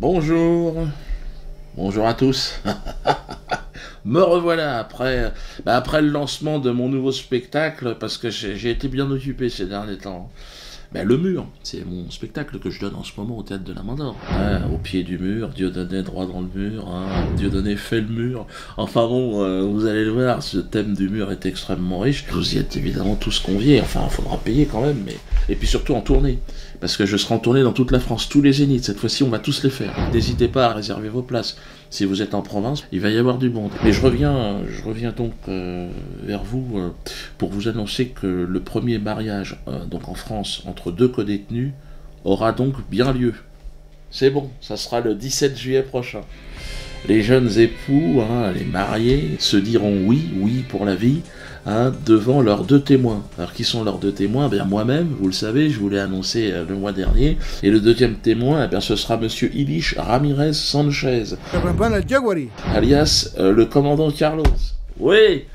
Bonjour, bonjour à tous. Me revoilà après le lancement de mon nouveau spectacle, parce que j'ai été bien occupé ces derniers temps. Ben, le mur, c'est mon spectacle que je donne en ce moment au Théâtre de la Mandore. Au pied du mur, Dieudonné droit dans le mur, Dieudonné fait le mur. Enfin bon, vous allez le voir, ce thème du mur est extrêmement riche. Vous y êtes évidemment tous conviés, enfin il faudra payer quand même, mais... Et puis surtout en tournée, parce que je serai en tournée dans toute la France, tous les zéniths, cette fois-ci on va tous les faire. N'hésitez pas à réserver vos places. Si vous êtes en province, il va y avoir du monde. Mais je reviens donc vers vous pour vous annoncer que le premier mariage donc en France entre deux codétenus aura donc bien lieu. C'est bon, ça sera le 17 juillet prochain. Les jeunes époux, les mariés, se diront oui pour la vie, devant leurs deux témoins. Alors qui sont leurs deux témoins? Bien moi-même, vous le savez, je vous l'ai annoncé le mois dernier. Et le deuxième témoin, ce sera Monsieur Ilich Ramirez Sanchez, alias le commandant Carlos. Oui.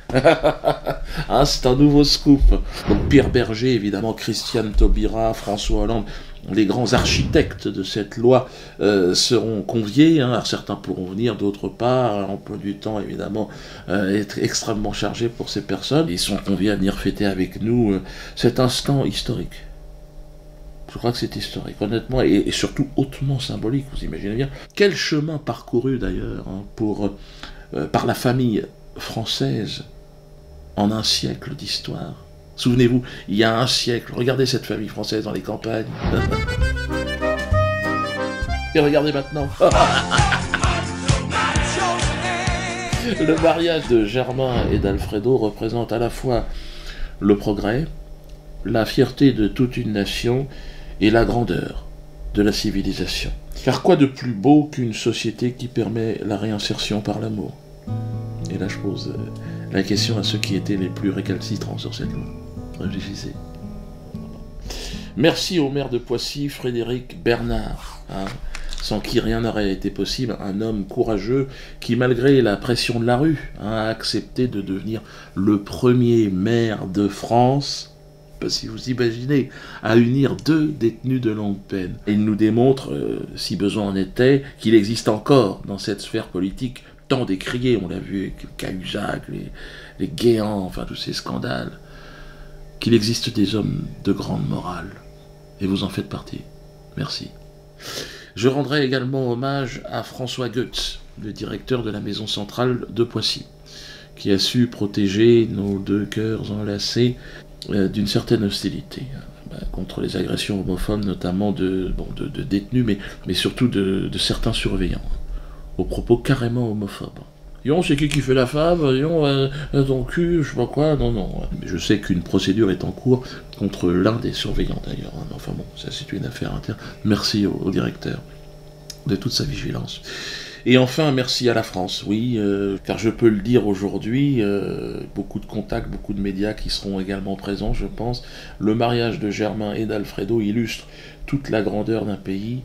C'est un nouveau scoop. Donc Pierre Berger, évidemment, Christiane Taubira, François Hollande, les grands architectes de cette loi seront conviés. Alors certains pourront venir, d'autres pas. L'emploi du temps, évidemment, est extrêmement chargé pour ces personnes. Ils sont conviés à venir fêter avec nous cet instant historique. Je crois que c'est historique, honnêtement, et surtout hautement symbolique, vous imaginez bien. Quel chemin parcouru, d'ailleurs, par la famille française en un siècle d'histoire. Souvenez-vous, il y a un siècle, regardez cette famille française dans les campagnes. Et regardez maintenant. Le mariage de Germain et d'Alfredo représente à la fois le progrès, la fierté de toute une nation et la grandeur de la civilisation. Car quoi de plus beau qu'une société qui permet la réinsertion par l'amour? Et là je pose la question à ceux qui étaient les plus récalcitrants sur cette loi. Réfléchissez. Merci au maire de Poissy, Frédéric Bernard, sans qui rien n'aurait été possible, un homme courageux qui, malgré la pression de la rue, a accepté de devenir le premier maire de France, si vous imaginez, à unir deux détenus de longue peine. Et il nous démontre, si besoin en était, qu'il existe encore dans cette sphère politique tant décriée, on l'a vu avec Cahuzac, les Guéants, enfin tous ces scandales, qu'il existe des hommes de grande morale. Et vous en faites partie. Merci. Je rendrai également hommage à François Goetz, le directeur de la maison centrale de Poissy, qui a su protéger nos deux cœurs enlacés d'une certaine hostilité contre les agressions homophobes, notamment de détenus, mais surtout de certains surveillants, aux propos carrément homophobes. Yon, c'est qui fait la femme? Yon, ton cul, je sais pas quoi, non. Mais je sais qu'une procédure est en cours contre l'un des surveillants d'ailleurs. Enfin bon, ça c'est une affaire interne. Merci au directeur de toute sa vigilance. Et enfin, merci à la France, oui, car je peux le dire aujourd'hui, beaucoup de contacts, beaucoup de médias qui seront également présents, je pense. Le mariage de Germain et d'Alfredo illustre toute la grandeur d'un pays.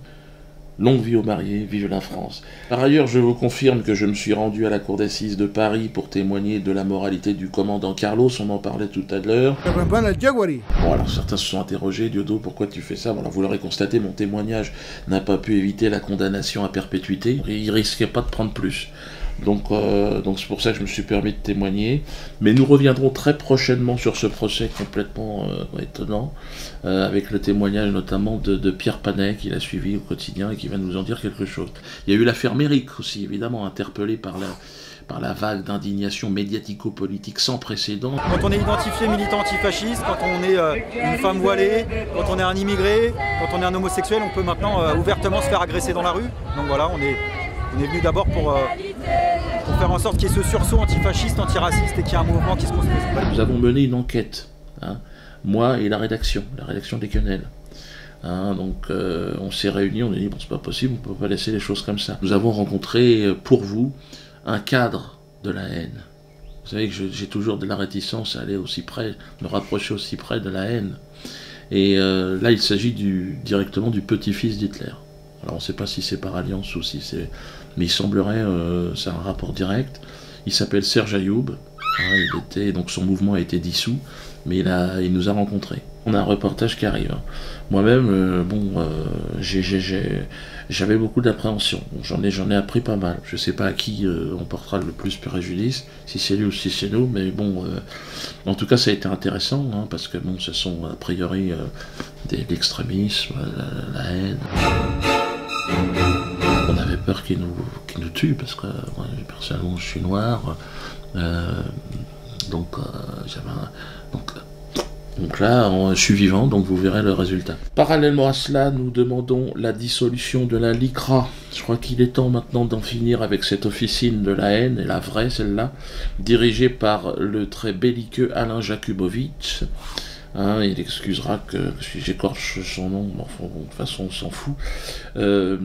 Longue vie aux mariés, vive la France. Par ailleurs, je vous confirme que je me suis rendu à la cour d'assises de Paris pour témoigner de la moralité du commandant Carlos, on en parlait tout à l'heure. Bon, alors certains se sont interrogés, Diodo, pourquoi tu fais ça? Bon, alors vous l'aurez constaté, mon témoignage n'a pas pu éviter la condamnation à perpétuité, il risquait pas de prendre plus. Donc c'est pour ça que je me suis permis de témoigner. Mais nous reviendrons très prochainement sur ce procès complètement étonnant, avec le témoignage notamment de Pierre Panet, qui l'a suivi au quotidien et qui va nous en dire quelque chose. Il y a eu l'affaire Méric aussi, évidemment, interpellée par la vague d'indignation médiatico-politique sans précédent. Quand on est identifié militant antifasciste, quand on est une femme voilée, quand on est un immigré, quand on est un homosexuel, on peut maintenant ouvertement se faire agresser dans la rue. Donc voilà, on est venu d'abord pour faire en sorte qu'il y ait ce sursaut antifasciste, antiraciste et qu'il y ait un mouvement qui se construise. Nous avons mené une enquête, moi et la rédaction des Quenelles. Donc on s'est réunis, on a dit bon c'est pas possible, on peut pas laisser les choses comme ça. Nous avons rencontré pour vous un cadre de la haine. Vous savez que j'ai toujours de la réticence à aller aussi près, me rapprocher aussi près de la haine. Et là il s'agit directement du petit-fils d'Hitler. Alors on ne sait pas si c'est par alliance ou si c'est... Mais il semblerait, c'est un rapport direct. Il s'appelle Serge Ayoub. Donc son mouvement a été dissous, mais il nous a rencontrés. On a un reportage qui arrive. Hein. Moi-même, j'avais beaucoup d'appréhension. J'en ai appris pas mal. Je sais pas à qui on portera le plus préjudice, si c'est lui ou si c'est nous, mais bon, en tout cas, ça a été intéressant, hein, parce que bon, ce sont a priori de l'extrémisme, la haine. On avait peur qu'ils nous tuent, parce que moi, personnellement, je suis noir, donc là, je suis vivant, donc vous verrez le résultat. Parallèlement à cela, nous demandons la dissolution de la LICRA. Je crois qu'il est temps maintenant d'en finir avec cette officine de la haine, et la vraie, celle-là, dirigée par le très belliqueux Alain Jakubowicz. Hein, il excusera que si j'écorche son nom, bon, de toute façon on s'en fout. Alain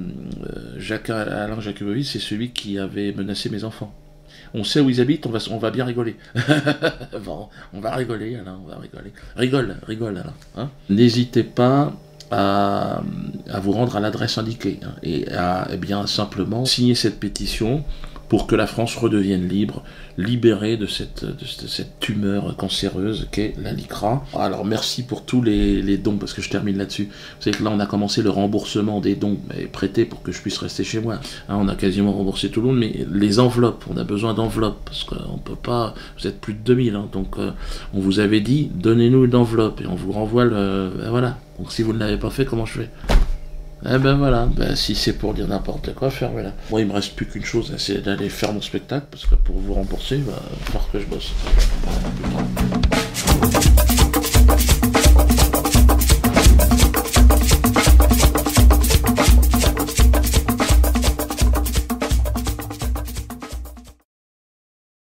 Jakubowicz, c'est celui qui avait menacé mes enfants. On sait où ils habitent, on va bien rigoler. Bon, on va rigoler, Alain, on va rigoler. Rigole, Alain. Hein. N'hésitez pas à vous rendre à l'adresse indiquée, hein, et à bien simplement signer cette pétition pour que la France redevienne libre, libérée de cette tumeur cancéreuse qu'est la LICRA. Alors merci pour tous les dons, parce que je termine là-dessus. Vous savez que là on a commencé le remboursement des dons prêtés pour que je puisse rester chez moi. Hein, on a quasiment remboursé tout le monde, mais les enveloppes, on a besoin d'enveloppes, parce qu'on peut pas, vous êtes plus de 2000, hein, donc on vous avait dit, donnez-nous une enveloppe, et on vous renvoie voilà. Donc si vous ne l'avez pas fait, comment je fais ? Eh ben voilà, si c'est pour dire n'importe quoi, fermez-la. Moi, il me reste plus qu'une chose, c'est d'aller faire mon spectacle, parce que pour vous rembourser, il va falloir que je bosse.